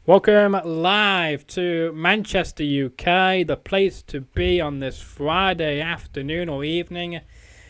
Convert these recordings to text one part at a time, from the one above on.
Welcome live to Manchester, UK, the place to be on this Friday afternoon or evening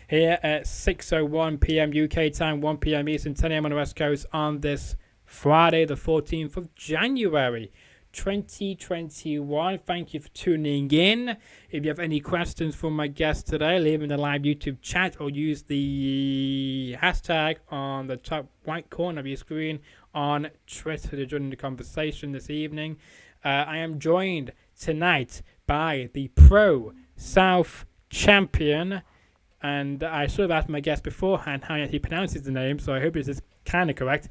here at 6:01 p.m. UK time, 1 p.m. Eastern, 10 a.m. on the West Coast on this Friday, the 14th of January, 2021. Thank you for tuning in. If you have any questions for my guest today, leave in the live YouTube chat or use the hashtag on the top right corner of your screen on Twitter to join the conversation this evening. I am joined tonight by the ProSouth champion, and I should have asked my guest beforehand how he pronounces the name, so I hope this is kind of correct.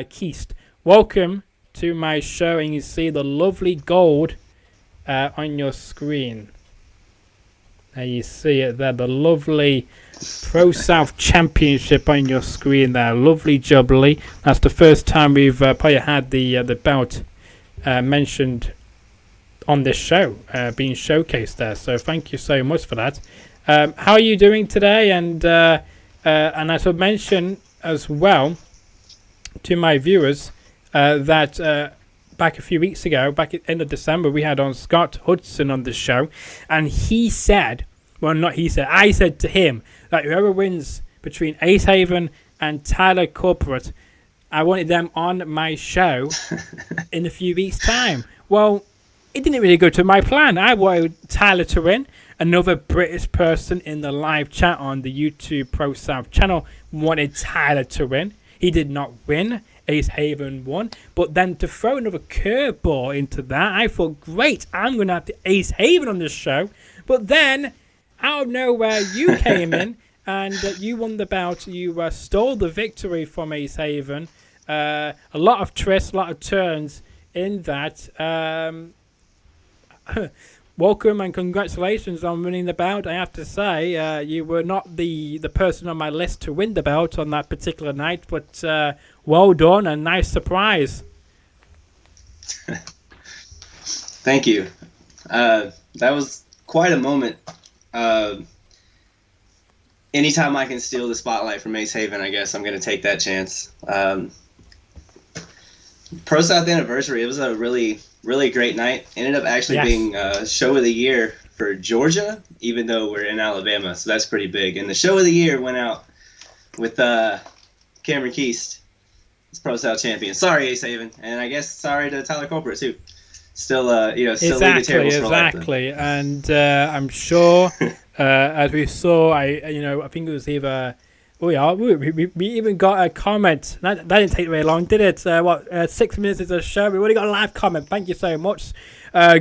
Keast, welcome to my show, and you see the lovely gold on your screen. There you see it there, the lovely ProSouth Championship on your screen there. Lovely jubbly. That's the first time we've probably had the belt mentioned on this show, being showcased there. So thank you so much for that. How are you doing today? And I should mention as well to my viewers that back a few weeks ago, back at the end of December, we had on Scott Hudson on the show, and he said, well, not he said, I said to him that whoever wins between Ace Haven and Tyler Cullprett, I wanted them on my show in a few weeks' time. Well, it didn't really go to my plan. I wanted Tyler to win. Another British person in the live chat on the YouTube ProSouth channel wanted Tyler to win. He did not win. Ace Haven won. But then to throw another curveball into that, I thought, great, I'm going to have the Ace Haven on this show. But then, out of nowhere, you came in and you won the bout. You stole the victory from Ace Haven. A lot of twists, a lot of turns in that. Welcome and congratulations on winning the bout. I have to say, you were not the person on my list to win the bout on that particular night, but well done and nice surprise. Thank you. That was quite a moment. Anytime I can steal the spotlight from Ace Haven, I guess I'm going to take that chance. ProSouth anniversary, it was a really great night. Ended up actually being show of the year for Georgia, even though we're in Alabama, so that's pretty big. And the show of the year went out with Cameron Keast, as ProSouth champion. Sorry, Ace Haven, and I guess sorry to Tyler Cullprett too. Still, still leading the tables for life. Exactly, and I'm sure, as we saw, I think it was either. We even got a comment. That didn't take very long, did it? 6 minutes into the show, we already got a live comment. Thank you so much.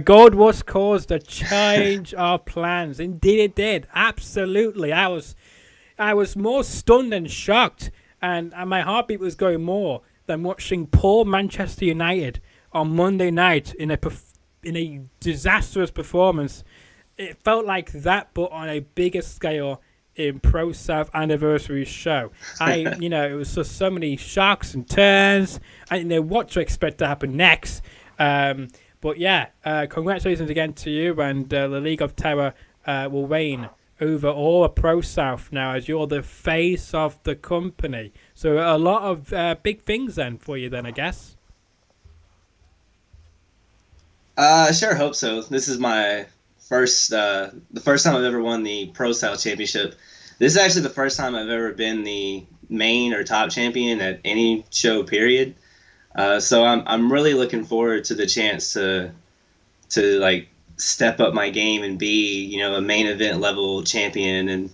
Gold was caused a change of plans. Indeed, it did. Absolutely. I was more stunned and shocked, and my heartbeat was going more than watching poor Manchester United on Monday night in a disastrous performance. It felt like that, but on a bigger scale. In ProSouth anniversary show, it was just so many shocks and turns. I didn't know what to expect to happen next. But yeah, congratulations again to you, and the League of Terror will reign over all of ProSouth now as you're the face of the company. So a lot of big things then for you then, I guess. I sure hope so. This is my the first time I've ever won the ProSouth championship. This is actually the first time I've ever been the main or top champion at any show, period. So I'm really looking forward to the chance to like step up my game and be, a main event level champion. And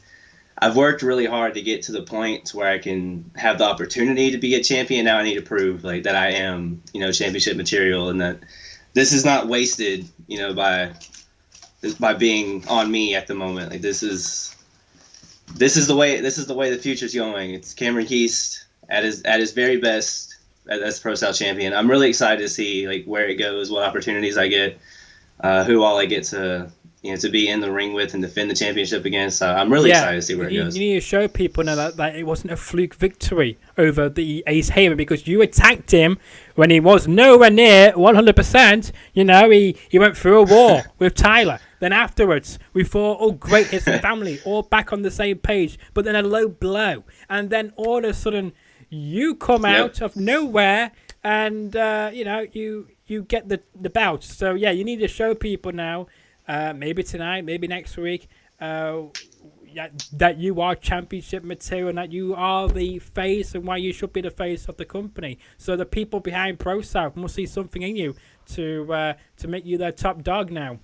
I've worked really hard to get to the point where I can have the opportunity to be a champion. Now I need to prove that I am, championship material, and that this is not wasted, by being on me at the moment. This is the way the future's going. It's Cameron Keast at his very best as ProSouth champion. I'm really excited to see where it goes, what opportunities I get, who all I get to to be in the ring with and defend the championship against. I'm really excited to see where it goes. You need to show people now that it wasn't a fluke victory over the Ace Haven, because you attacked him when he was nowhere near 100%. He went through a war with Tyler. Then afterwards, we thought, oh, great, his family, all back on the same page. But then a low blow. And then all of a sudden, you come out of nowhere and you get the bout. So yeah, you need to show people now, maybe tonight, maybe next week, yeah, that you are championship material and that you are the face and why you should be the face of the company. So the people behind ProSouth must see something in you to make you their top dog now.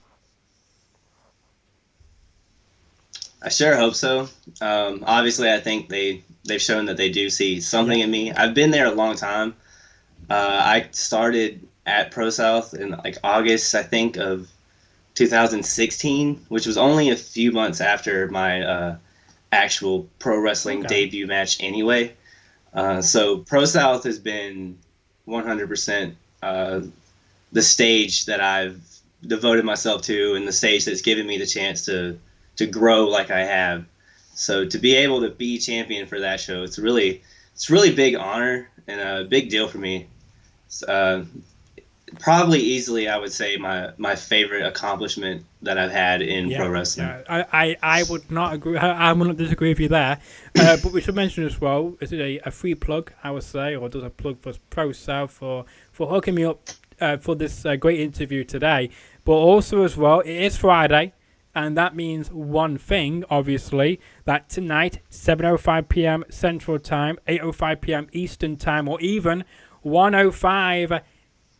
I sure hope so. Obviously, I think they've shown that they do see something in me. I've been there a long time. I started at ProSouth in like August, I think, of 2016, which was only a few months after my actual pro wrestling debut match anyway. So ProSouth has been 100% the stage that I've devoted myself to and the stage that's given me the chance to grow like I have. So to be able to be champion for that show, it's really big honor and a big deal for me. Probably easily, I would say my favorite accomplishment that I've had in pro wrestling. Yeah. I would not agree. I will not disagree with you there. But we should mention as well, is it a free plug, I would say, or does a plug for ProSouth for hooking me up for this great interview today. But also as well, it is Friday. And that means one thing, obviously, that tonight, 7:05 p.m. Central Time, 8:05 p.m. Eastern Time, or even 1:05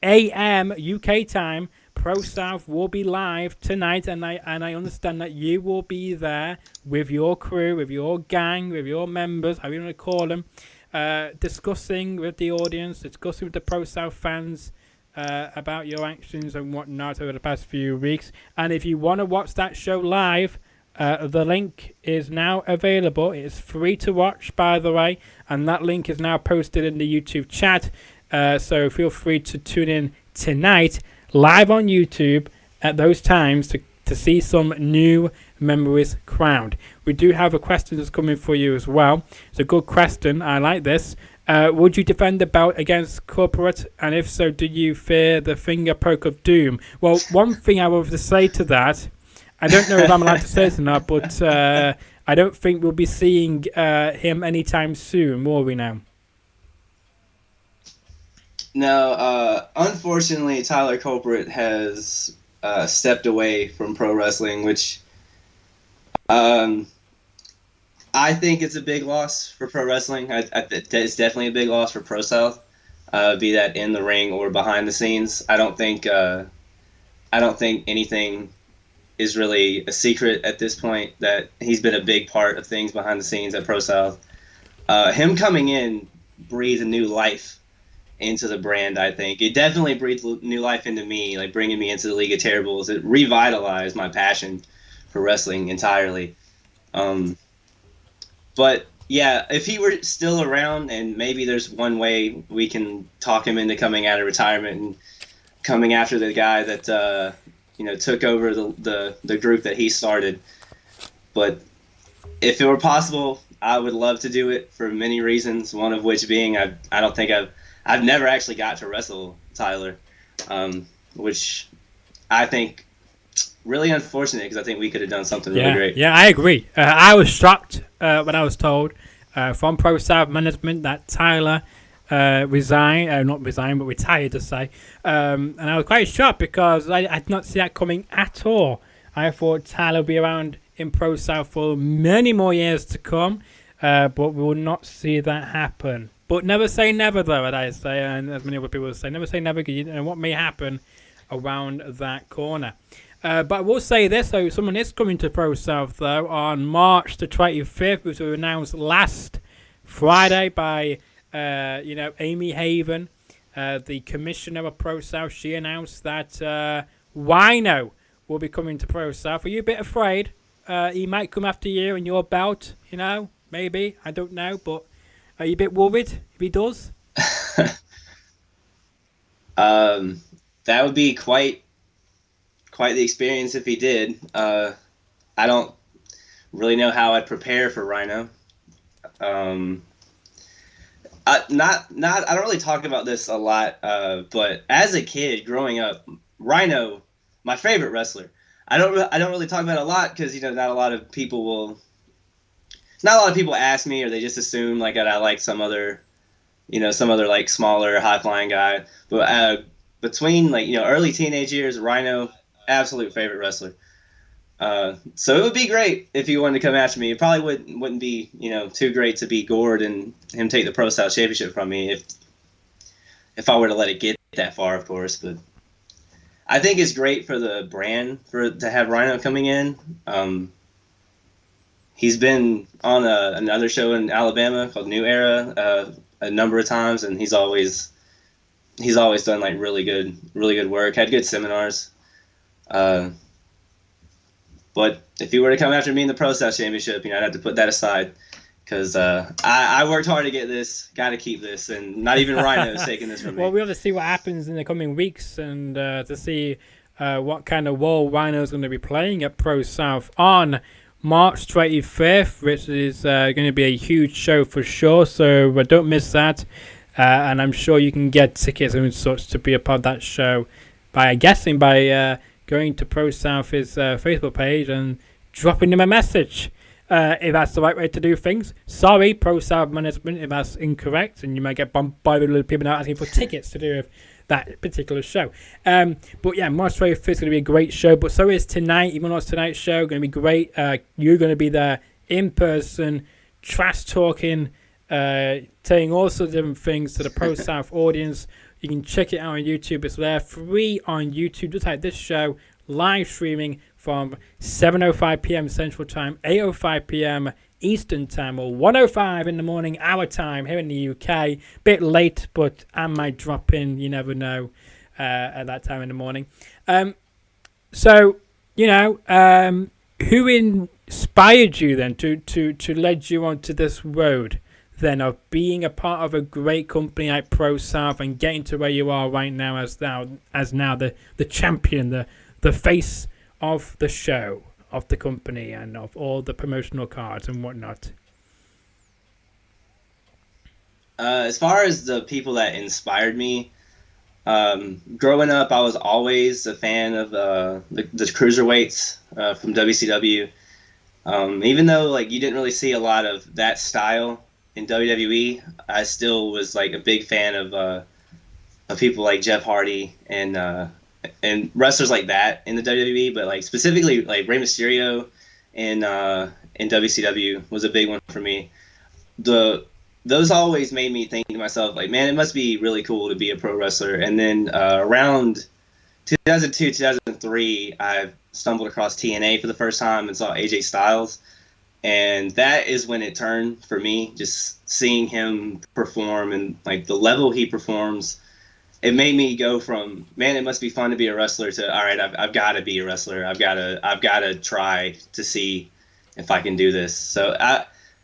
a.m. UK time, ProSouth will be live tonight, and I understand that you will be there with your crew, with your gang, with your members, however you want to call them, discussing with the audience, discussing with the ProSouth fans, about your actions and whatnot over the past few weeks. And if you want to watch that show live, the link is now available. It is free to watch, by the way, and that link is now posted in the YouTube chat. So feel free to tune in tonight live on YouTube at those times to see some new memories crowned. We do have a question that's coming for you as well. It's a good question. I like this. Would you defend the belt against Cullprett? And if so, do you fear the finger poke of doom? Well, one thing I would have to say to that, I don't know if I'm allowed to say this or not, but I don't think we'll be seeing him anytime soon, will we now? No, unfortunately, Tyler Cullprett has stepped away from pro wrestling, which I think it's a big loss for pro wrestling. It's definitely a big loss for ProSouth, be that in the ring or behind the scenes. I don't think anything is really a secret at this point that he's been a big part of things behind the scenes at ProSouth. Him coming in breathed a new life into the brand. I think it definitely breathed new life into me, like bringing me into the League of Terribles. It revitalized my passion for wrestling entirely. But yeah, if he were still around, and maybe there's one way we can talk him into coming out of retirement and coming after the guy that took over the group that he started. But if it were possible, I would love to do it for many reasons. One of which being I've never actually got to wrestle Tyler, which I think really unfortunate because I think we could have done something really great. Yeah, I agree. I was shocked when I was told from ProSouth management that Tyler resigned, not resigned, but retired to say. And I was quite shocked because I did not see that coming at all. I thought Tyler would be around in ProSouth for many more years to come, but we will not see that happen. But never say never, though, as I say, and as many other people say, never say never, because you don't know what may happen around that corner. But I will say this, though, someone is coming to ProSouth, though, on March the 25th, which was announced last Friday by, Amy Haven, the commissioner of ProSouth. She announced that Rhyno will be coming to ProSouth. Are you a bit afraid? He might come after you and your belt, maybe. I don't know, but are you a bit worried if he does? That would be quite the experience if he did. I don't really know how I'd prepare for Rhyno. I don't really talk about this a lot, but as a kid growing up, Rhyno, my favorite wrestler. I don't really talk about it a lot because not a lot of people ask me, or they just assume like that I like some other some other like smaller high flying guy. But between like early teenage years, Rhyno, absolute favorite wrestler. So it would be great if he wanted to come after me. It probably wouldn't be too great to be gored and him take the Pro South Championship from me if I were to let it get that far, of course. But I think it's great for the brand to have Rhyno coming in. He's been on another show in Alabama called New Era a number of times, and he's always done like really good work. Had good seminars. But if he were to come after me in the Pro South Championship, I'd have to put that aside because I worked hard to get this. Got to keep this, and not even Rhyno is taking this from me. Well, we'll have to see what happens in the coming weeks and to see what kind of role Rhyno is going to be playing at Pro South on March 25th, which is going to be a huge show for sure. So don't miss that. And I'm sure you can get tickets and such to be a part of that show by going to Pro South's Facebook page and dropping them a message. If that's the right way to do things. Sorry, Pro South management, if that's incorrect, and you might get bombarded with people now asking for tickets to do with that particular show. But yeah, March 25th is going to be a great show, but so is tonight. Even though it's tonight's show, going to be great. You're going to be there in person, trash talking, saying all sorts of different things to the Pro South audience. You can check it out on YouTube. It's there free on YouTube, just like this show, live streaming from 7:05 p.m. Central Time, 8:05 p.m. Eastern Time, or 1:05 in the morning, our time here in the UK. Bit late, but I might drop in. You never know at that time in the morning. So, who inspired you then to lead you onto this road then of being a part of a great company like Pro South and getting to where you are right now as now the champion, the face of the show, of the company, and of all the promotional cards and whatnot? As far as the people that inspired me, growing up, I was always a fan of the cruiserweights from WCW. Even though like you didn't really see a lot of that style in WWE, I still was like a big fan of people like Jeff Hardy and wrestlers like that in the WWE, but like specifically like Rey Mysterio in WCW was a big one for me. Those always made me think to myself like, man, it must be really cool to be a pro wrestler. And then around 2002, 2003, I stumbled across TNA for the first time and saw AJ Styles. And that is when it turned for me, just seeing him perform and like the level he performs. It made me go from, man, it must be fun to be a wrestler to, all right, I've got to be a wrestler. I've got to try to see if I can do this. So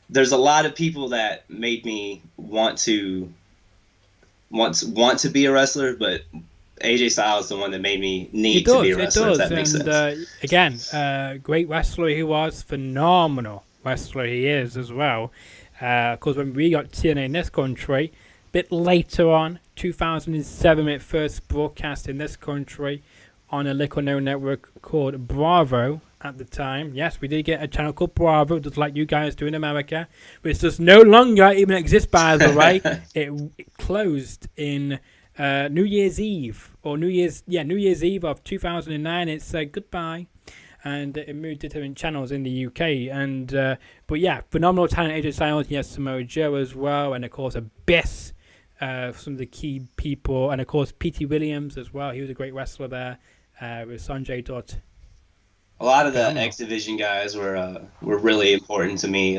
there's a lot of people that made me want to be a wrestler, but AJ Styles is the one that made me need to be a wrestler. If that makes sense. Again, great wrestler he was, phenomenal wrestler he is as well. Of course, when we got TNA in this country, a bit later on, 2007, it first broadcast in this country on a little-known network called Bravo at the time. Yes, we did get a channel called Bravo, just like you guys do in America, which does no longer even exist, by the way. It closed in New Year's Eve Eve of 2009. It said goodbye, and it moved to different channels in the UK. And but yeah, phenomenal talent, AJ Styles. Yes, Samoa Joe as well, and of course Abyss, some of the key people, and of course P.T. Williams as well. He was a great wrestler there with Sanjay Dutt. A lot of the X Division guys were really important to me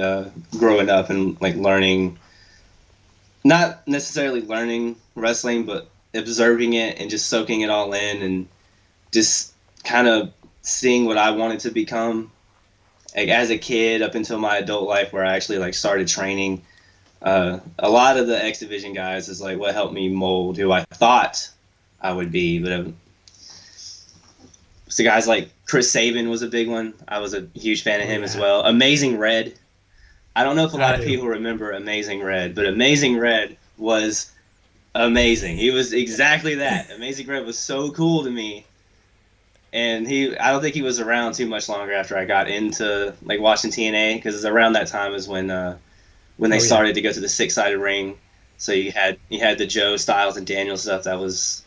growing up and like learning. Not necessarily learning wrestling, but observing it and just soaking it all in and just kind of seeing what I wanted to become like as a kid up until my adult life where I actually like started training. A lot of the X Division guys is like what helped me mold who I thought I would be. But so guys like Chris Sabin was a big one. I was a huge fan of him as well. Amazing Red. I don't know if a lot of people remember Amazing Red, but Amazing Red was amazing. He was exactly that. Amazing Red was so cool to me. And I don't think he was around too much longer after I got into like watching TNA, because around that time is when they started to go to the six-sided ring. So you had the Joe Styles and Daniel stuff that was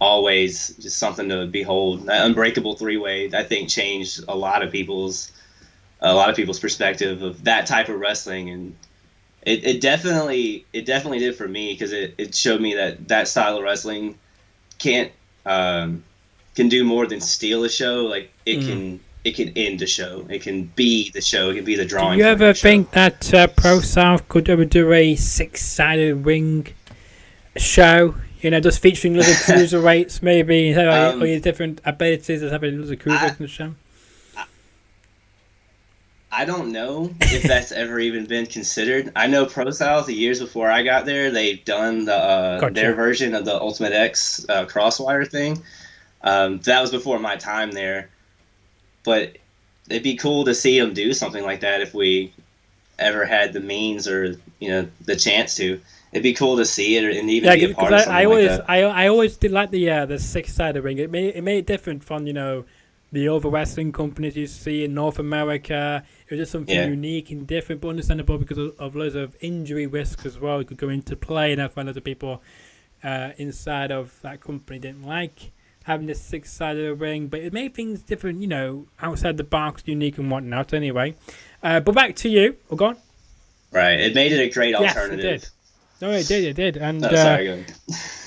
always just something to behold. That unbreakable three-way, I think, changed a lot of people's perspective of that type of wrestling, and it definitely did for me because it showed me that style of wrestling can't um, can do more than steal a show. Like it can end a show. It can be the show. It can be the Do drawing you point of ever the show. think that Pro South could ever do a six-sided ring show? You know, just featuring little cruiserweights, maybe, or your different abilities as having little I cruiserweights in the show. I don't know if that's ever even been considered. I know Pro South, the years before I got there, they've done their Gotcha. version of the Ultimate X Crosswire thing. That was before my time there, but it'd be cool to see them do something like that if we ever had the means or the chance to. It'd be cool to see it and even Yeah, be a part of because I something like always that. I always did like the six-sided ring. It made it different from the other wrestling companies you see in North America. It was just something Yeah, unique and different, but understandable because of loads of injury risk as well. It could go into play, and I find other people inside of that company didn't like having this six-sided ring, but it made things different, outside the box, unique and whatnot. Anyway, but back to you. Oh, go on. right. It made it a great Yes, it did. alternative. No, it did. It did. And Oh, sorry, go ahead.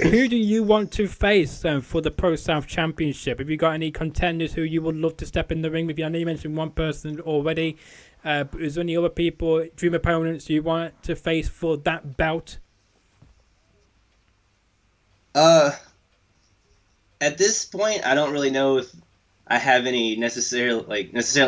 who do you want to face for the Pro South Championship? Have you got any contenders who you would love to step in the ring with you? I know you mentioned one person already. But is there any other people, dream opponents you want to face for that bout? Uh, at this point, I don't really know if I have any necessarily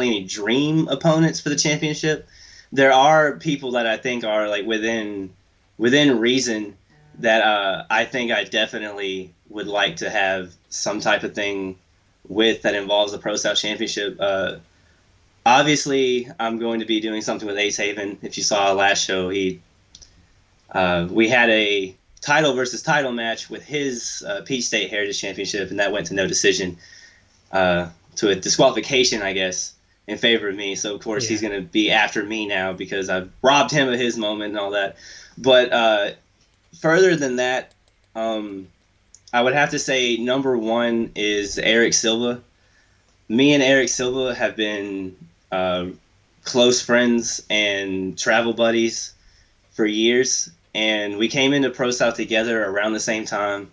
any dream opponents for the championship. There are people that I think are like within reason that I think I definitely would like to have some type of thing with that involves the Pro South Championship. Obviously, I'm going to be doing something with Ace Haven. If you saw last show, we had a title versus title match with his Peach State Heritage Championship, and that went to no decision, to a disqualification, I guess, in favor of me. So of course Yeah. he's going to be after me now because I've robbed him of his moment and all that. But further than that, I would have to say number one is Eric Silva. Me and Eric Silva have been uh, close friends and travel buddies for years, and we came into Pro South together around the same time.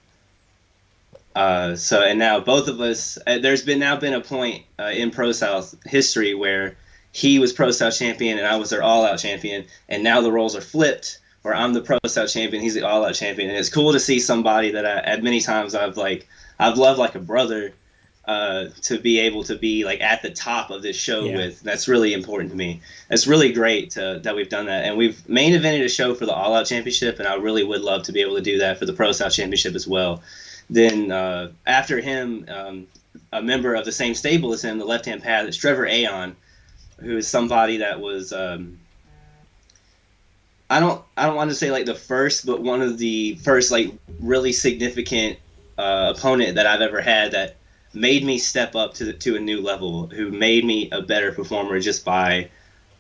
And now both of us, there's been a point in Pro South history where he was Pro South champion and I was their All Out champion, and now the roles are flipped, where I'm the Pro South champion, he's the All Out champion, and it's cool to see somebody that at many times I've loved like a brother, to be able to be like at the top of this show Yeah. with. That's really important to me. It's really great that we've done that, and we've main evented a show for the All Out Championship, and I really would love to be able to do that for the Pro South Championship as well. Then after him, a member of the same stable as him, the Left Hand Path, is Trevor Aon, who is somebody that was I don't want to say like the first, but one of the first like really significant opponent that I've ever had that made me step up to a new level, who made me a better performer just by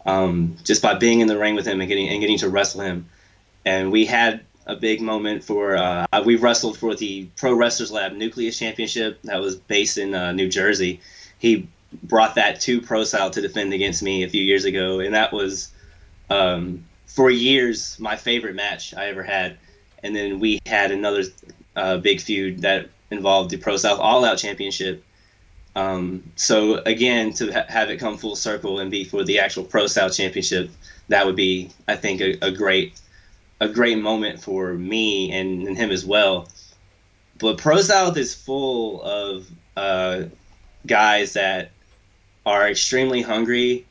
being in the ring with him and getting to wrestle him. And we had a big moment for we wrestled for the Pro Wrestlers Lab Nucleus Championship that was based in New Jersey. He brought that to Pro South to defend against me a few years ago, and that was for years my favorite match I ever had. And then we had another big feud that involved the Pro South All Out Championship. So again, to have it come full circle and be for the actual Pro South Championship, that would be, I think, a great moment for me and him as well. But Pro South is full of guys that are extremely hungry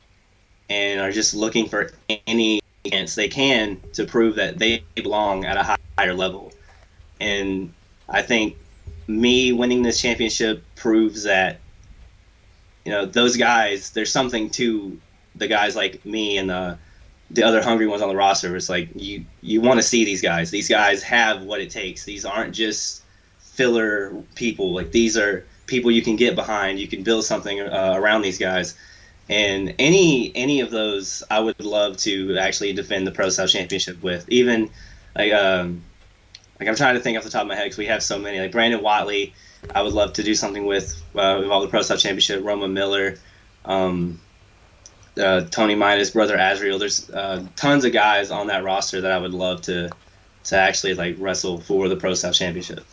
and are just looking for any chance they can to prove that they belong at a higher level. And I think me winning this championship proves that, those guys, there's something to the guys like me and the other hungry ones on the roster. It's like you want to see these guys. These guys have what it takes. These aren't just filler people. Like, these are people you can get behind. You can build something around these guys. And any of those, I would love to actually defend the Pro South Championship with. Even Like I'm trying to think off the top of my head because we have so many. Like Brandon Watley, I would love to do something with all the Pro South Championship. Roma Miller, um, Tony Midas, brother Azriel. There's tons of guys on that roster that I would love to actually like wrestle for the Pro South Championship.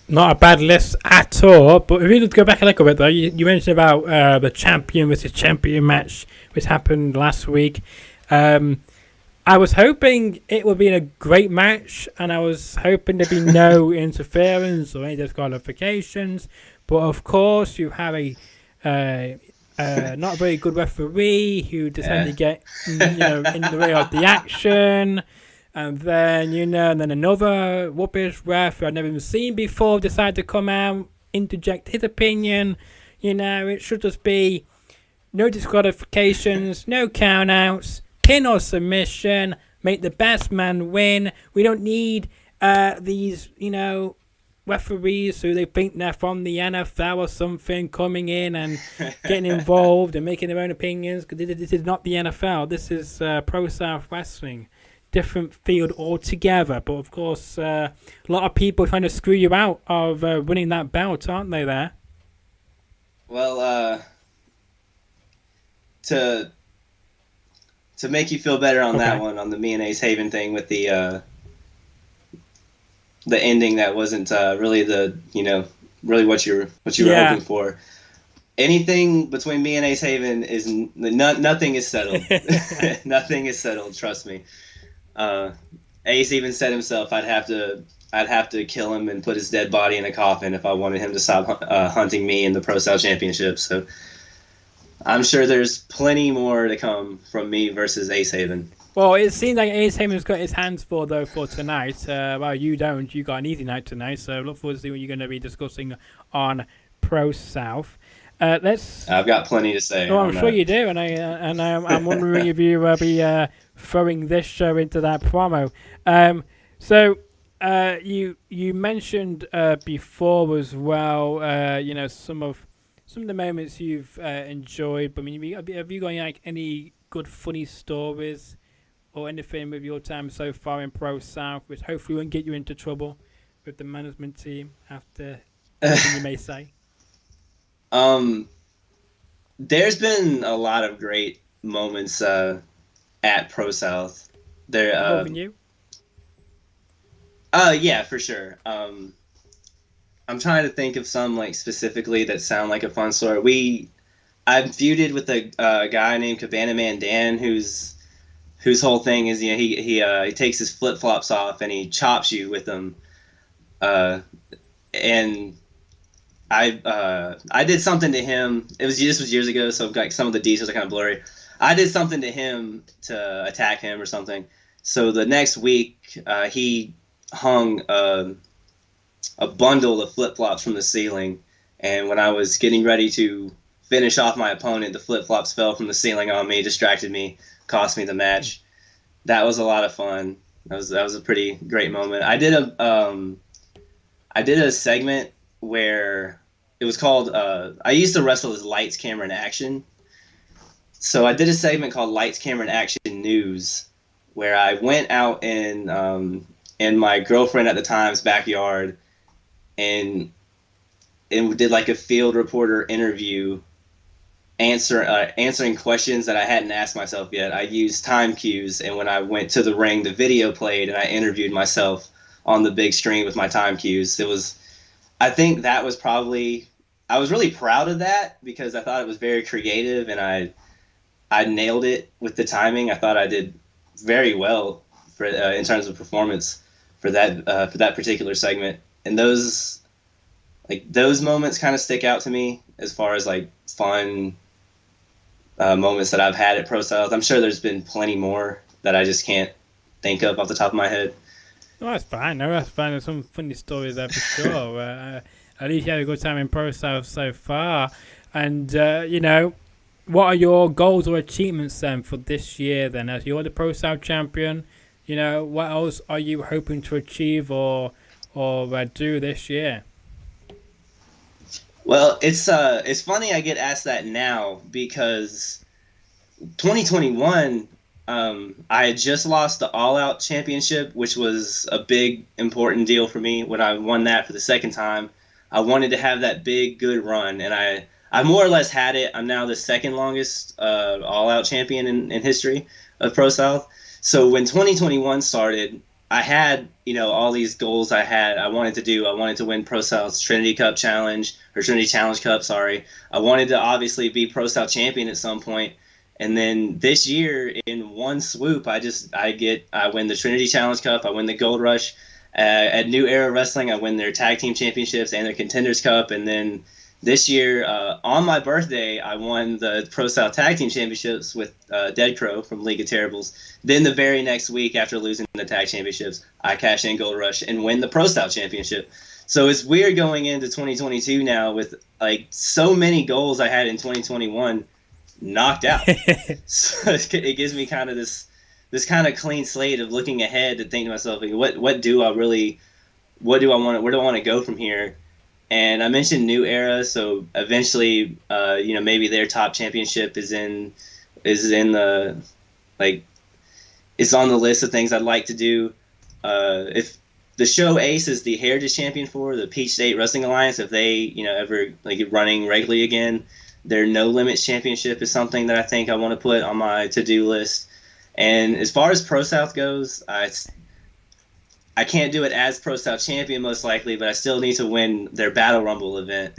Not a bad list at all. But if we just go back a little bit, though, you mentioned about the champion versus champion match, which happened last week. I was hoping it would be a great match, and I was hoping there'd be no interference or any disqualifications. But of course, you have a not very good referee who decided to get in the way of the action. And then, and then another rubbish ref who I'd never even seen before decided to come out, interject his opinion. It should just be no disqualifications, no count-outs, pin or submission, make the best man win. We don't need these, referees who they think they're from the NFL or something coming in and getting involved and making their own opinions. Because this is not the NFL. This is Pro South Wrestling. Different field altogether, but of course, a lot of people trying to screw you out of winning that belt, aren't they? There. Well, to make you feel better on that one, on the me and Ace Haven thing with the ending that wasn't really really what you were hoping for. Anything between me and Ace Haven is nothing is settled. Nothing is settled. Trust me. Ace even said himself, I'd have to kill him and put his dead body in a coffin if I wanted him to stop hunting me in the Pro South Championship. So I'm sure there's plenty more to come from me versus Ace Haven. Well, it seems like Ace Haven's got his hands full, though, for tonight. Well, you don't. You got an easy night tonight, so look forward to see what you're going to be discussing on Pro South. I've got plenty to say. Oh, I'm sure you do, and I'm wondering if you will be throwing this show into that promo. So you mentioned before as well, some of the moments you've enjoyed. But I mean, have you got any good funny stories or anything with your time so far in Pro South, which hopefully won't get you into trouble with the management team after anything you may say? There's been a lot of great moments at Pro South. Involving you? Yeah, for sure. I'm trying to think of some specifically that sound like a fun story. I've feuded with a guy named Cabana Man Dan, whose whole thing is he takes his flip flops off and he chops you with them, and I did something to him. This was years ago, so some of the details are kind of blurry. I did something to him to attack him or something. So the next week, he hung a bundle of flip-flops from the ceiling, and when I was getting ready to finish off my opponent, the flip-flops fell from the ceiling on me, distracted me, cost me the match. That was a lot of fun. That was a pretty great moment. I did a segment where it was called I used to wrestle as Lights, Camera, and Action. So I did a segment called Lights, Camera, and Action News, where I went out in my girlfriend at the time's backyard and did a field reporter interview, answering questions that I hadn't asked myself yet. I used time cues, and when I went to the ring, the video played, and I interviewed myself on the big screen with my time cues. I think that was probably, I was really proud of that because I thought it was very creative, and I nailed it with the timing. I thought I did very well in terms of performance for that particular segment. And those moments kind of stick out to me as far as fun moments that I've had at Pro South. I'm sure there's been plenty more that I just can't think of off the top of my head. No, that's fine. There's some funny stories there for sure. At least you had a good time in Pro South so far. And, what are your goals or achievements then for this year then? As you're the Pro South champion, what else are you hoping to achieve or do this year? Well, it's funny I get asked that now because 2021 I had just lost the All Out Championship, which was a big, important deal for me when I won that for the second time. I wanted to have that big, good run, and I more or less had it. I'm now the second longest All Out champion in history of Pro South. So when 2021 started, I had, all these goals I wanted to do. I wanted to win Pro South's Trinity Cup Challenge, or Trinity Challenge Cup, sorry. I wanted to obviously be Pro South champion at some point. And then this year, in one swoop, I win the Trinity Challenge Cup, I win the Gold Rush. At New Era Wrestling, I win their tag team championships and their Contenders Cup. And then this year, on my birthday, I won the Pro South Tag Team Championships with Dead Crow from League of Terribles. Then the very next week, after losing the tag championships, I cash in Gold Rush and win the Pro South Championship. So it's weird going into 2022 now with like so many goals I had in 2021 knocked out. So it gives me kind of this kind of clean slate of looking ahead to think to myself, like, what do I want, where do I want to go from here? And I mentioned New Era, so eventually, maybe their top championship is in the, like, it's on the list of things I'd like to do. If the show Ace is the Heritage Champion for the Peach State Wrestling Alliance, if they, ever like running regularly again, their No Limits Championship is something that I think I want to put on my to-do list. And as far as Pro South goes, I can't do it as Pro South champion most likely, but I still need to win their Battle Rumble event.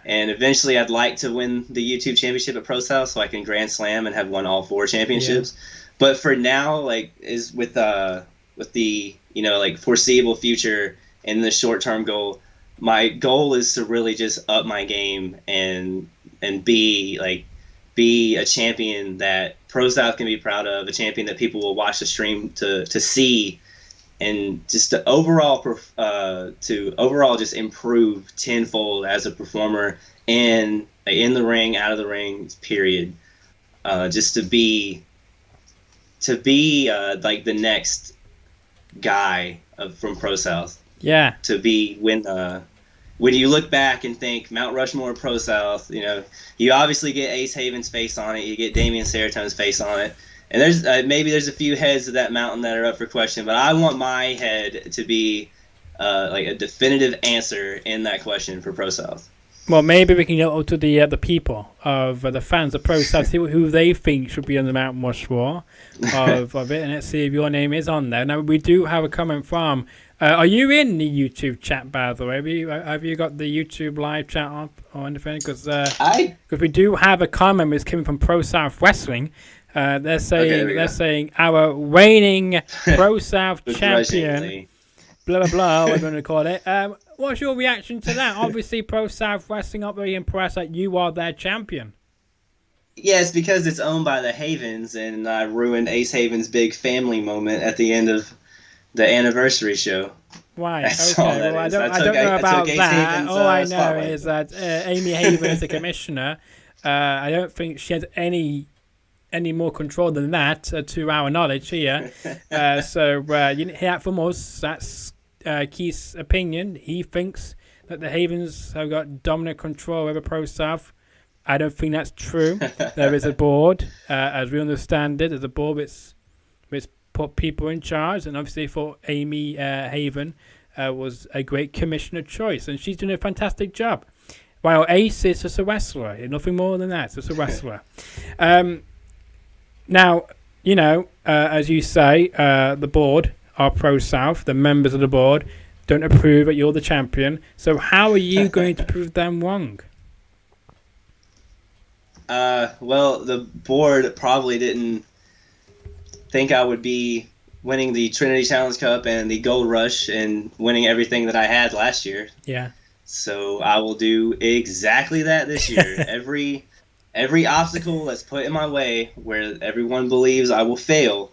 And eventually I'd like to win the YouTube championship at Pro South so I can Grand Slam and have won all 4 championships. Yeah. But for now, like, is with the foreseeable future and the short-term goal, my goal is to really just up my game and be a champion that Pro South can be proud of, a champion that people will watch the stream to see, and just to overall just improve tenfold as a performer in the ring, out of the ring, period. Just to be like the next guy from Pro South. Yeah. To be when you look back and think Mount Rushmore Pro South, you obviously get Ace Haven's face on it, you get Damian Seratone's face on it. And there's maybe there's a few heads of that mountain that are up for question, but I want my head to be like a definitive answer in that question for Pro South. Well, maybe we can go to the people of the fans of Pro South, see who they think should be on the Mount Rushmore of it, and let's see if your name is on there. Now, we do have a comment from. Are you in the YouTube chat, by the way? Have you got the YouTube live chat up or anything? Because we do have a comment that's coming from Pro South Wrestling. They're saying our reigning Pro South champion, blah blah blah, whatever you want to call it. What's your reaction to that? Obviously, Pro South Wrestling are very impressed that you are their champion. Yeah, it's because it's owned by the Havens, and I ruined Ace Haven's big family moment at the end of the anniversary show. Right. Okay. Well, I don't know about that. All I know is that Amy Haven is the commissioner. I don't think she has any more control than that, to our knowledge here. So you didn't hear that from us. That's Keast's opinion. He thinks that the Havens have got dominant control over Pro South. I don't think that's true. There is a board, as we understand it. There's a board which put people in charge, and obviously for Amy Haven was a great commissioner choice, and she's doing a fantastic job. While Ace is just a wrestler, nothing more than that, just a wrestler. Now, as you say, the board are Pro South, the members of the board don't approve that you're the champion. So how are you going to prove them wrong? Well, the board probably didn't think I would be winning the Trinity Challenge Cup and the Gold Rush and winning everything that I had last year. Yeah. So I will do exactly that this year. Every obstacle that's put in my way where everyone believes I will fail,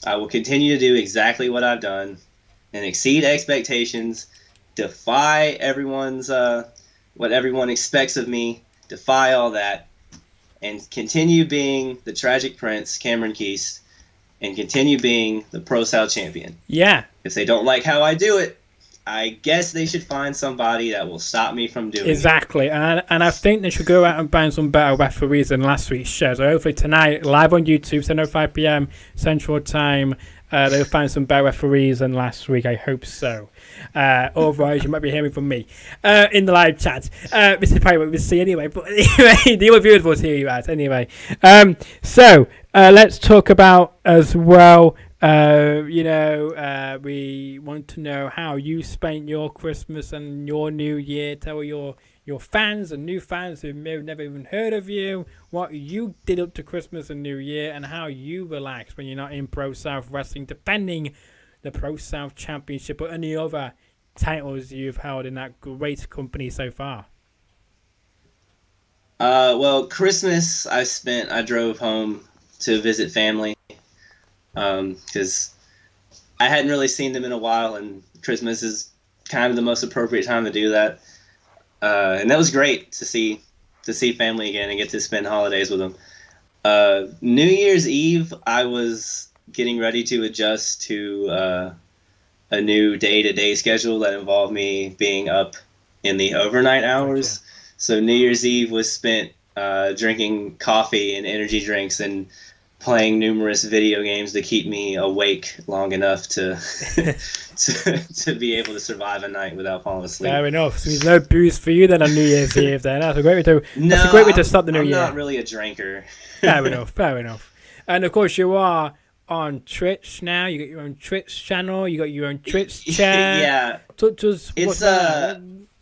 I will continue to do exactly what I've done and exceed expectations, defy everyone's what everyone expects of me, defy all that, and continue being the tragic prince, Cameron Keast, and continue being the Pro South champion. Yeah. If they don't like how I do it, I guess they should find somebody that will stop me from doing Exactly, and I think they should go out and find some better referees than last week's show. So hopefully tonight, live on YouTube, 7:05 p.m. Central Time, they'll find some better referees than last week. I hope so. Otherwise, you might be hearing from me in the live chat. This is probably what we'll see anyway. But anyway, the other viewers will hear you out anyway. So let's talk about as well. We want to know how you spent your Christmas and your New Year. Tell your fans and new fans who may have never even heard of you what you did up to Christmas and New Year and how you relax when you're not in Pro South Wrestling, defending the Pro South Championship or any other titles you've held in that great company so far. Well, Christmas I drove home to visit family. Because I hadn't really seen them in a while, and Christmas is kind of the most appropriate time to do that. And that was great to see family again and get to spend holidays with them. New Year's Eve, I was getting ready to adjust to a new day-to-day schedule that involved me being up in the overnight hours. Okay. So New Year's Eve was spent drinking coffee and energy drinks and playing numerous video games to keep me awake long enough to to be able to survive a night without falling asleep. Fair enough. So there's no booze for you then on New Year's Eve then. That's a great way to start the new year. I'm not really a drinker. Fair enough. And of course you are on Twitch now. You got your own Twitch channel. You got your own Twitch chat. Yeah.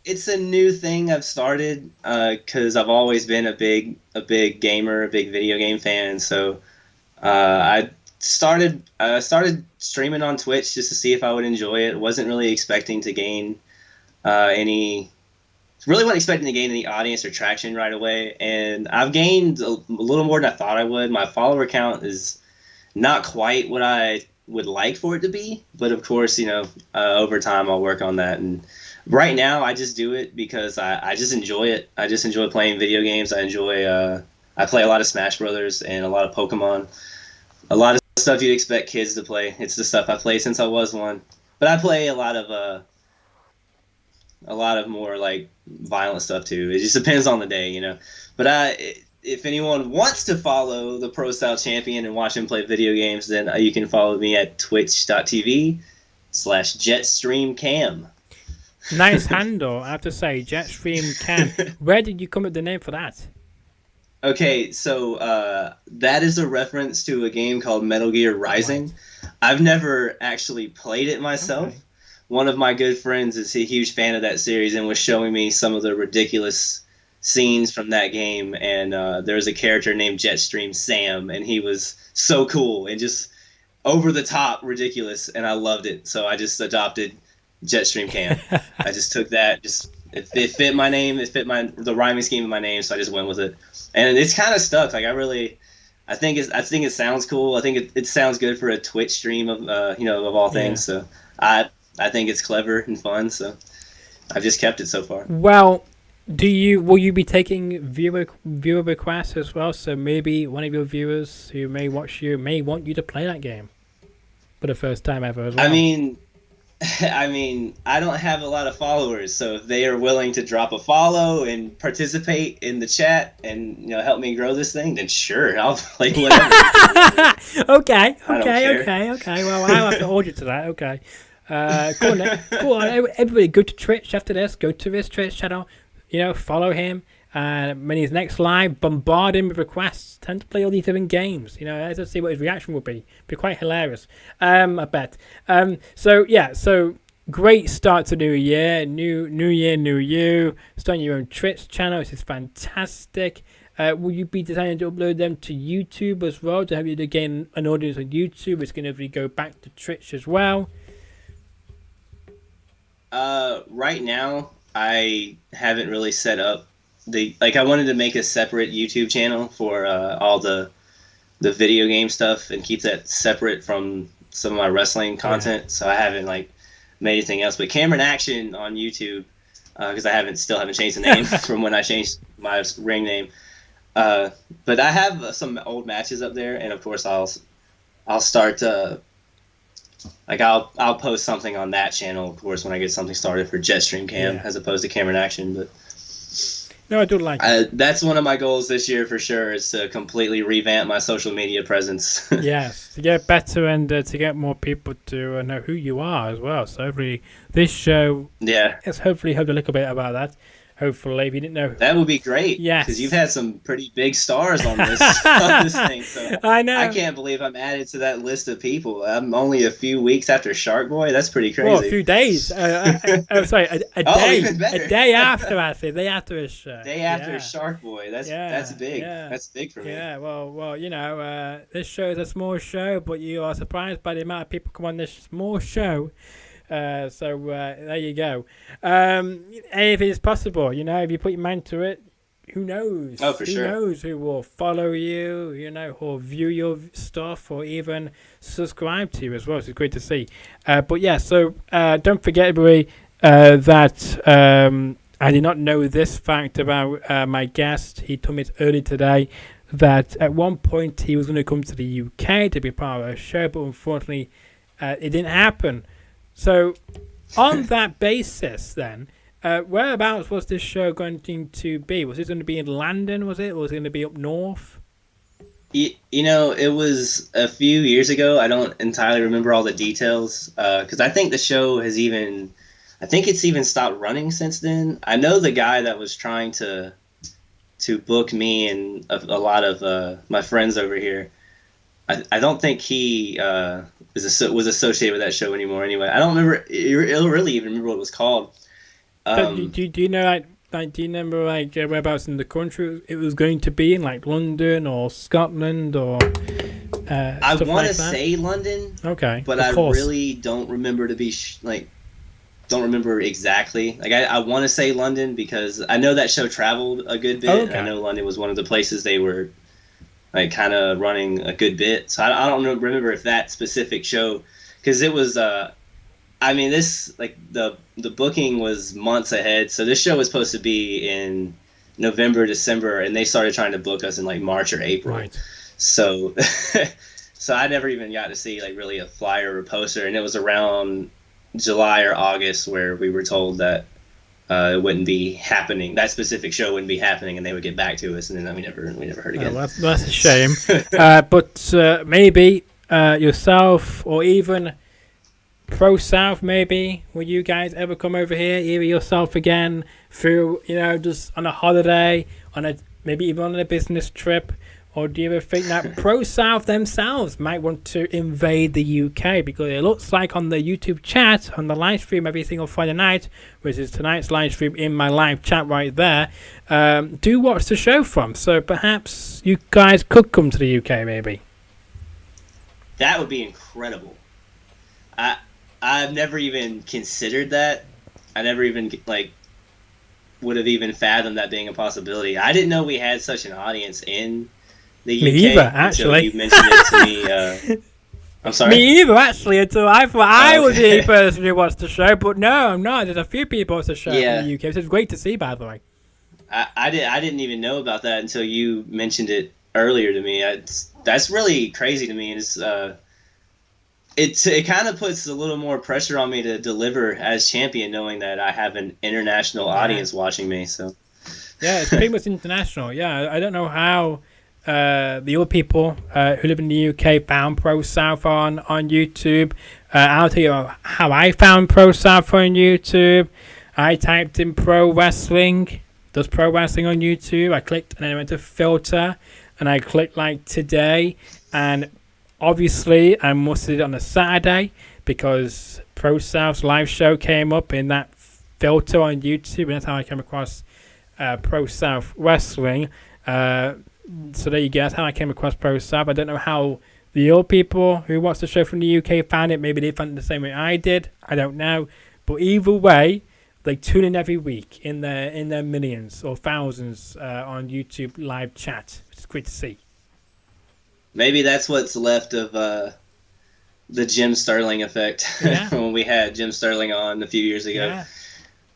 It's a new thing I've started because I've always been a big gamer, a big video game fan. So I started streaming on Twitch just to see if I would enjoy it. Wasn't really expecting to gain any audience or traction right away, and I've gained a little more than I thought I would. My follower count is not quite what I would like for it to be, but of course, over time I'll work on that. And right now I just do it because I just enjoy it. I just enjoy playing video games. I play a lot of Smash Brothers and a lot of Pokemon. A lot of stuff you'd expect kids to play. It's the stuff I played since I was one. But I play a lot of more like violent stuff too. It just depends on the day, But if anyone wants to follow the Pro South Champion and watch him play video games, then you can follow me at twitch.tv/JetstreamCam. Nice handle, I have to say, JetstreamCam. Where did you come up with the name for that? Okay, so that is a reference to a game called Metal Gear Rising. Right. I've never actually played it myself. Okay. One of my good friends is a huge fan of that series and was showing me some of the ridiculous scenes from that game. And there was a character named Jetstream Sam, and he was so cool and just over the top ridiculous, and I loved it. So I just adopted Jetstream Cam. I just took that, it fit my name, the rhyming scheme of my name, so I just went with it. And it's kind of stuck. Like I think it sounds cool. I think it sounds good for a Twitch stream of all things. Yeah. So I think it's clever and fun. So I've just kept it so far. Well, will you be taking viewer requests as well? So maybe one of your viewers who may watch you may want you to play that game for the first time ever as well. I mean, I don't have a lot of followers, so if they are willing to drop a follow and participate in the chat and help me grow this thing, then sure, I'll play whatever. Okay. Well, I'll have to hold you to that. Okay. Go on. Everybody, go to Twitch after this. Go to his Twitch channel. Follow him. When he's next live, bombard him with requests. Tend to play all these different games. Let's see what his reaction will be. Be quite hilarious. I bet. So great start to New Year. New Year, new you. Starting your own Twitch channel. This is fantastic. Will you be deciding to upload them to YouTube as well to help you to gain an audience on YouTube? It's going to go back to Twitch as well. Right now, I haven't really set up I wanted to make a separate YouTube channel for all the video game stuff and keep that separate from some of my wrestling content. Yeah. So I haven't made anything else. But Cameron Action on YouTube, because I still haven't changed the name from when I changed my ring name. But I have some old matches up there, and of course I'll start. I like I'll post something on that channel, of course, when I get something started for Jetstream Cam Yeah. as opposed to Camera in Action. But No, I do like it. that's one of my goals this year for sure, is to completely revamp my social media presence. Yes, to get better and to get more people to know who you are as well. So hopefully this show Yeah, has hopefully helped a little bit about that. Hopefully, if you didn't know. that would be great because you've Yes. had some pretty big stars on this thing. So I I know. can't believe I'm added to that list of people. I'm only a few weeks after Shark Boy. That's pretty Well, a crazy. few days. Oh, sorry, a Oh, day. even better. A day after, actually. A day after his show. Day after Yeah. Shark Boy. That's Yeah, big. yeah. That's big for me. Yeah, well, this show is a small show, but you are surprised by the amount of people come on this small show. So there you go. Anything is possible, if you put your mind to it. Who knows? Oh, for sure. Who knows who will follow you? Who will view your stuff or even subscribe to you as well. So it's great to see. But yeah, so don't forget, everybody, that I did not know this fact about my guest. He told me early today that at one point he was going to come to the UK to be part of a show, but unfortunately it didn't happen. So on that basis then, whereabouts was this show going to be? Was it going to be in London, was it? Or was it going to be up north? It was a few years ago. I don't entirely remember all the details because I think the show has I think it's even stopped running since then. I know the guy that was trying to book me and a lot of my friends over here. I don't think he was associated with that show anymore. Anyway, I don't remember. I don't really even remember what it was called. Do you know do you remember whereabouts in the country it was going to be in, like London or Scotland or? I want to say London. Okay, but I really don't remember don't remember exactly. Like I want to say London because I know that show traveled a good bit. Okay. I know London was one of the places they were like kind of running a good bit. So I don't remember if that specific show, because it was this like the booking was months ahead. So this show was supposed to be in November, December, and they started trying to book us in like March or April. Right. So so I never even got to see like really a flyer or a poster, and it was around July or August where we were told that it wouldn't be happening. That specific show wouldn't be happening, and they would get back to us, and then we never heard again. Well, that's a shame. But maybe yourself or even ProSouth, maybe, will you guys ever come over here, either yourself again through, just on a holiday, maybe even on a business trip? Or do you ever think that ProSouth themselves might want to invade the UK? Because it looks like on the YouTube chat, on the live stream every single Friday night, which is tonight's live stream in my live chat right there, do watch the show from. So perhaps you guys could come to the UK, maybe. That would be incredible. I've never even considered that. I never even would have even fathomed that being a possibility. I didn't know we had such an audience in the UK. Me either, actually. You mentioned it to me. I'm sorry? Me either, actually, until I thought I was the only person who watched the show. But no, there's a few people watch the show from the UK. So it's great to see, by the way. I didn't even know about that until you mentioned it earlier to me. That's really crazy to me. And it kind of puts a little more pressure on me to deliver as champion, knowing that I have an international audience watching me. So yeah, it's pretty much international. Yeah, I don't know how the other people who live in the UK found ProSouth on YouTube. I'll tell you how I found ProSouth on YouTube. I typed in pro wrestling. Does pro wrestling on YouTube? I clicked and then I went to filter and I clicked like today, and obviously I must have did it on a Saturday because ProSouth's live show came up in that filter on YouTube, and that's how I came across ProSouth wrestling. So there you go. That's how I came across ProSouth. I don't know how the old people who watch the show from the UK found it. Maybe they found it the same way I did. I don't know. But either way, they tune in every week in their millions or thousands on YouTube live chat, which is great to see. Maybe that's what's left of the Jim Sterling effect when we had Jim Sterling on a few years ago. Yeah.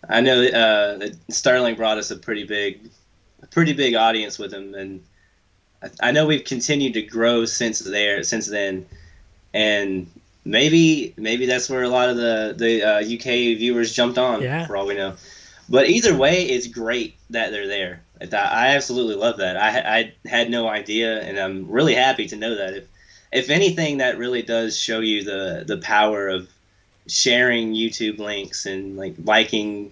I know that Sterling brought us a pretty big audience with him, and I know we've continued to grow since then. And maybe that's where a lot of the UK viewers jumped on, Yeah. for all we know. But either way, it's great that they're there. I absolutely love that. I had no idea, and I'm really happy to know that. If anything, that really does show you the power of sharing YouTube links and like liking,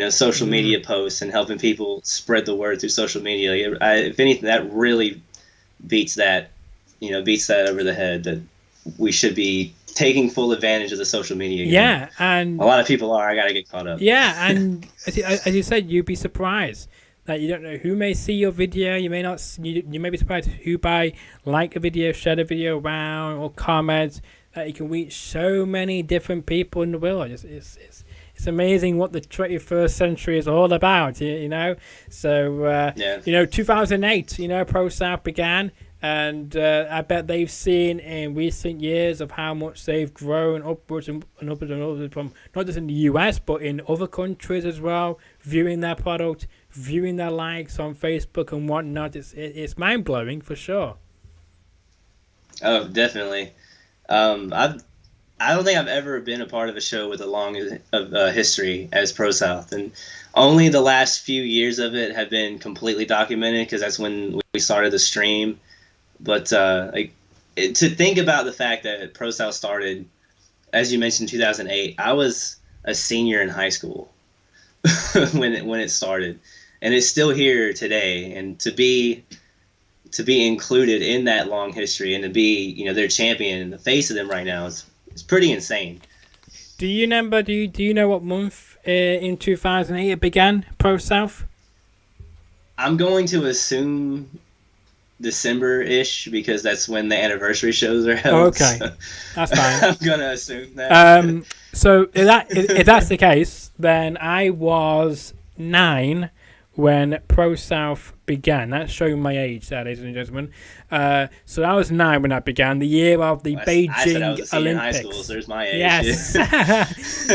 social media posts and helping people spread the word through social media. Like, if anything, that really beats that, beats that over the head. That we should be taking full advantage of the social media game. Yeah, and a lot of people are. I gotta get caught up. yeah, and as you said, you'd be surprised that you don't know who may see your video. You may not. You may be surprised who by like a video, share the video around, or comment. That you can reach so many different people in the world. It's amazing what the 21st century is all about. So 2008. ProSouth began. And I bet they've seen in recent years of how much they've grown upwards and upwards from not just in the US but in other countries as well, viewing their product, viewing their likes on Facebook and whatnot. It's mind blowing for sure. Oh, definitely. I don't think I've ever been a part of a show with a long history as ProSouth, and only the last few years of it have been completely documented because that's when we started the stream. But to think about the fact that ProSouth started, as you mentioned, 2008, I was a senior in high school when it started, and it's still here today. And to be included in that long history and to be their champion and the face of them right now is pretty insane. Do you remember? Do you know what month in 2008 it began? ProSouth. I'm going to assume December-ish because that's when the anniversary shows are held. Oh, okay, so that's fine. I'm gonna assume that. So if that's the case, then I was 9 when ProSouth began. That's showing my age, ladies and gentlemen. So I was 9 when that began, the year of the Beijing I said I was a senior Olympics. in high school, so there's my age. Yes,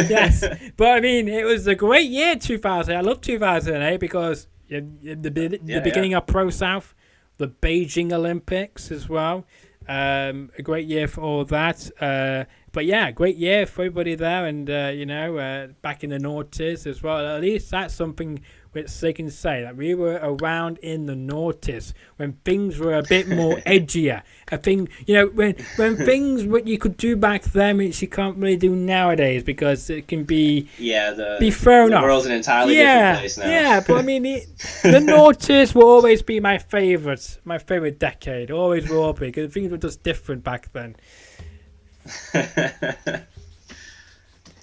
yes. But I mean, it was a great year, 2000. I love 2008 because the beginning of ProSouth, the Beijing Olympics as well. A great year for all that. But yeah, great year for everybody there, and back in the noughties as well. At least that's something which they can say that we were around in the noughties when things were a bit more edgier. I think when things what you could do back then, which you can't really do nowadays because it can be be thrown off. The world's an entirely different place now. Yeah, but I mean the noughties will always be my favorite decade. Always will be because things were just different back then.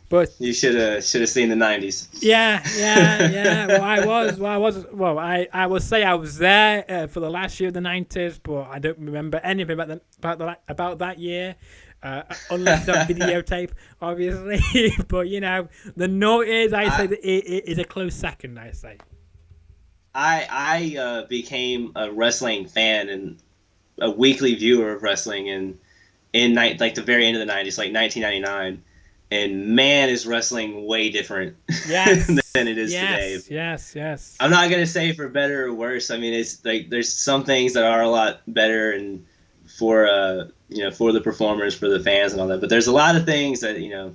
But you should have seen the 90s. Yeah. Well, I will say I was there for the last year of the 90s, but I don't remember anything about that year, unless it's on videotape, obviously. But the noughties, I say that it is a close second. I say. I became a wrestling fan and a weekly viewer of wrestling in the very end of the 90s, like 1999. And man, is wrestling way different than it is today. Yes. I'm not gonna say for better or worse. I mean, it's like there's some things that are a lot better and for for the performers, for the fans, and all that. But there's a lot of things that a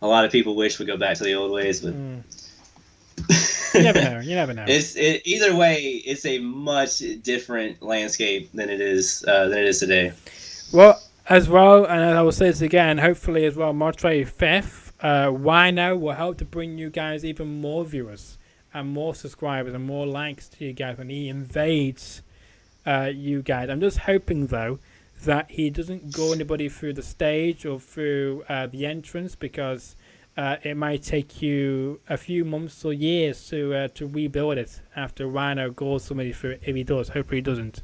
lot of people wish would go back to the old ways. But you never know. Either way, it's a much different landscape than it is today. Well. As well, and I will say this again, hopefully as well, March 5th, Rhyno will help to bring you guys even more viewers and more subscribers and more likes to you guys when he invades you guys. I'm just hoping, though, that he doesn't go anybody through the stage or through the entrance because it might take you a few months or years to rebuild it after Rhyno goes somebody through it, if he does. Hopefully he doesn't.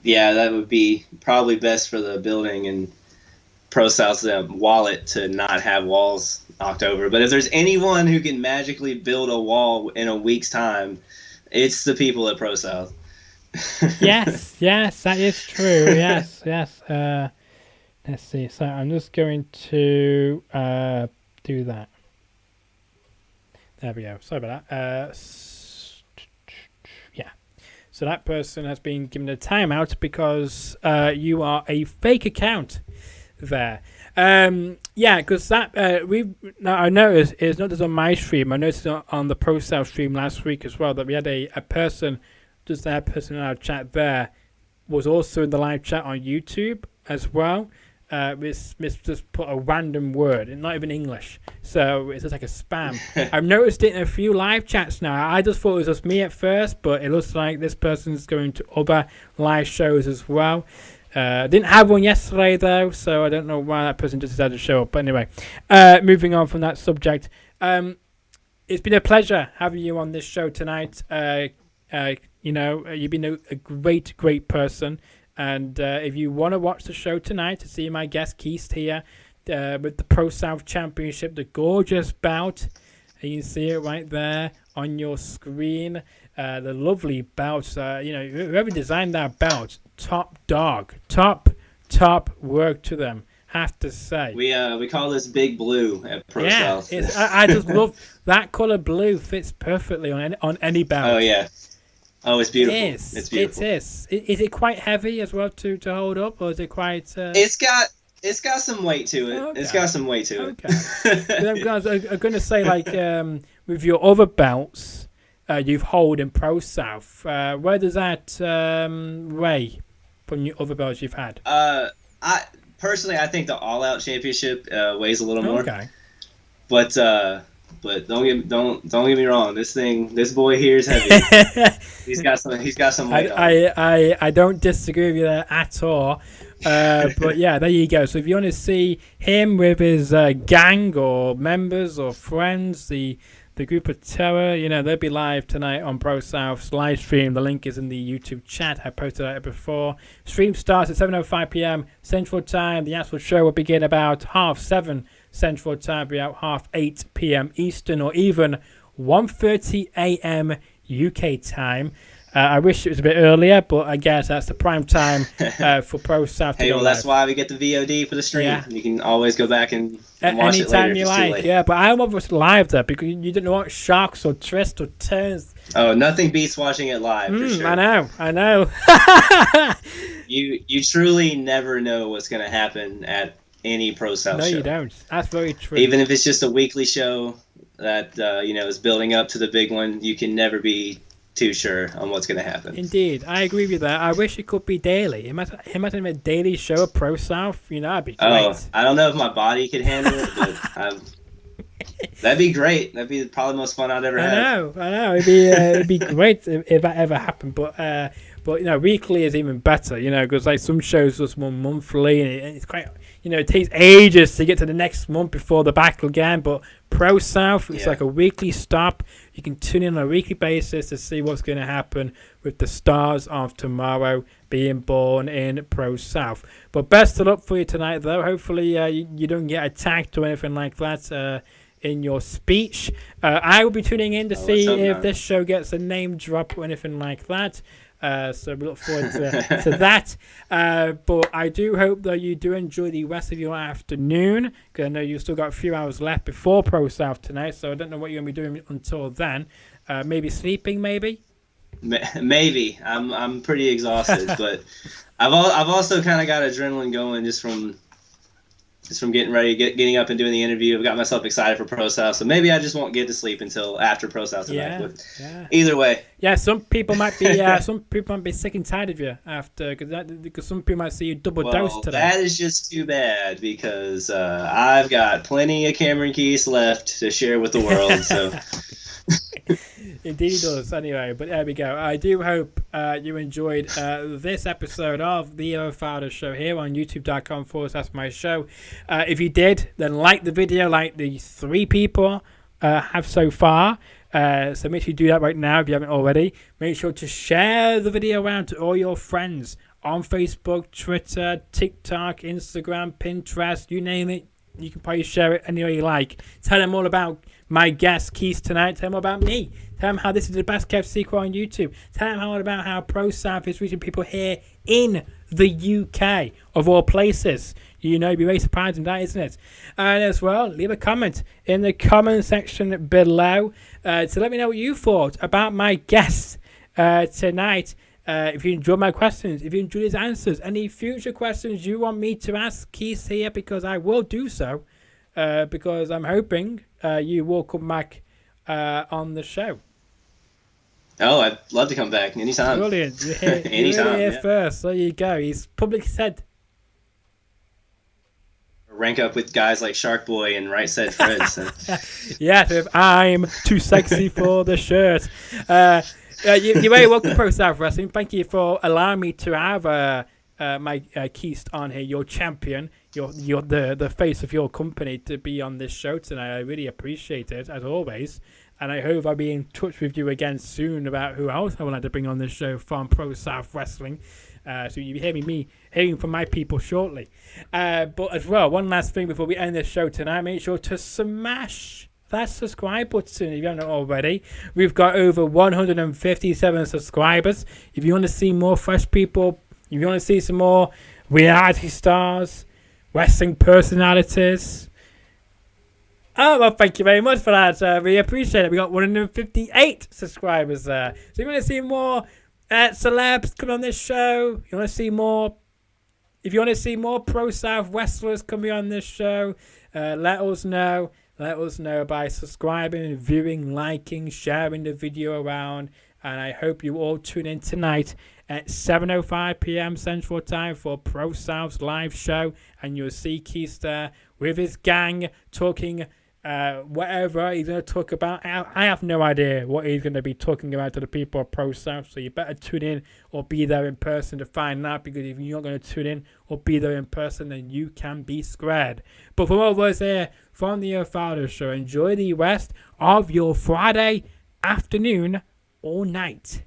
Yeah, that would be probably best for the building and ProSouth's wallet to not have walls knocked over. But if there's anyone who can magically build a wall in a week's time, it's the people at ProSouth. Yes, that is true. Yes. Let's see. So I'm just going to do that. There we go. Sorry about that. So that person has been given a timeout because you are a fake account. there. Because that I noticed it's not just on my stream. I noticed on the ProSouth stream last week as well that we had a person, just that person in our chat there, was also in the live chat on YouTube as well. Miss just put a random word, and not even English, so it's just like a spam. I've noticed it in a few live chats now. I just thought it was just me at first, but it looks like this person's going to other live shows as well. Didn't have one yesterday though, so I don't know why that person just decided to show up. But anyway, moving on from that subject, it's been a pleasure having you on this show tonight. You've been a great person. And if you want to watch the show tonight to see my guest Keast here with the ProSouth Championship, the gorgeous bout, and you can see it right there on your screen. The lovely bout. Whoever designed that bout, top dog, top work to them. Have to say. We call this Big Blue at ProSouth. Yeah, I just love that color. Blue fits perfectly on any bout. Oh yeah. Oh, it's beautiful. It's beautiful. It is. Is it quite heavy as well to hold up, or is it quite? It's got some weight to it. Okay. It's got some weight to it. Okay. I'm going to say, like, with your other belts, you've held in ProSouth. Where does that weigh from your other belts you've had? I think the All Out Championship weighs a little more. Okay. But don't get me wrong. This boy here is heavy. He's got some weight on. I don't disagree with you there at all. But yeah, there you go. So if you want to see him with his gang or members or friends, the group of terror, they'll be live tonight on ProSouth's live stream. The link is in the YouTube chat. I posted it before. Stream starts at 7:05 p.m. Central Time. The actual show will begin about 7:30 Central Time, be out 8:30 p.m. Eastern, or even 1:30 a.m. UK time. I wish it was a bit earlier, but I guess that's the prime time for ProSouth. Hey, well, that's why we get the VOD for the stream. Yeah. You can always go back and watch it later. Anytime you like, yeah. But I love it live there because you don't know what shocks or twists or turns. Oh, nothing beats watching it live, for sure. I know. You truly never know what's going to happen at any ProSouth show. No, you don't. That's very true. Even if it's just a weekly show that is building up to the big one, you can never be too sure on what's going to happen. Indeed, I agree with that. I wish it could be daily. Imagine a daily show of ProSouth. That'd be great. Oh, I don't know if my body could handle it, but that'd be great. That'd be probably the most fun I'd ever have. I know. It'd be great if that ever happened. But weekly is even better. Because like some shows just one monthly, and it's quite. It takes ages to get to the next month before the battle again. But ProSouth, it's like a weekly stop. You can tune in on a weekly basis to see what's going to happen with the stars of tomorrow being born in ProSouth. But best of luck for you tonight, though. Hopefully you don't get attacked or anything like that in your speech. I will be tuning in to see if this show gets a name drop or anything like that. So we look forward to that. But I do hope that you do enjoy the rest of your afternoon, because I know you've still got a few hours left before ProSouth tonight, so I don't know what you're going to be doing until then. Maybe sleeping, maybe? Maybe. I'm pretty exhausted, but I've also kind of got adrenaline going just from getting ready, getting up and doing the interview. I've got myself excited for ProSouth, so maybe I just won't get to sleep until after ProSouth tonight. But either way. Yeah, some people might be sick and tired of you after, because some people might see you double dose today. That is just too bad, because I've got plenty of Cameron Keast left to share with the world. So. Indeed he does. Anyway, but there we go. I do hope you enjoyed this episode of the Fowler Show here on youtube.com/my-show. If you did, then like the video like the 3 people have so far. So make sure you do that right now if you haven't already. Make sure to share the video around to all your friends on Facebook, Twitter, TikTok, Instagram, Pinterest, you name it. You can probably share it any way you like. Tell them all about my guest Keast tonight. Tell them about me. Tell them how this is the best kept secret on YouTube. Tell them all about how ProSouth is reaching people here in the UK, of all places. You'd be very surprised in that, isn't it? And as well, leave a comment in the comment section below to let me know what you thought about my guest tonight. If you enjoy my questions, if you enjoy his answers, any future questions you want me to ask Keast here, because I will do so, because I'm hoping you will come back on the show. Oh, I'd love to come back anytime. Brilliant. Anytime. You're here first. There you go. He's publicly said. Rank up with guys like Shark Boy and Right Said Fred. So. Yes, if I'm too sexy for the shirt. You're very welcome, ProSouth Wrestling. Thank you for allowing me to have my Keast on here, your champion, you're the face of your company, to be on this show tonight. I really appreciate it, as always. And I hope I'll be in touch with you again soon about who else I would like to bring on this show from ProSouth Wrestling. So you'll be hearing from my people shortly. But as well, one last thing before we end this show tonight, make sure to smash that subscribe button if you haven't already. We've got over 157 subscribers. If you want to see more fresh people, if you want to see some more reality stars, wrestling personalities. Oh, well, thank you very much for that. We appreciate it. We got 158 subscribers there. So if you want to see more celebs come on this show, you want to see more, if you want to see more ProSouth wrestlers coming on this show, let us know. Let us know by subscribing, viewing, liking, sharing the video around. And I hope you all tune in tonight at 7:05 p.m. Central Time for ProSouth's live show. And you'll see Keast there with his gang talking whatever he's going to talk about. I have no idea what he's going to be talking about to the people of ProSouth. So you better tune in or be there in person to find out. Because if you're not going to tune in or be there in person, then you can be squared. But for all of us here from the Fowler Show, enjoy the rest of your Friday afternoon or night.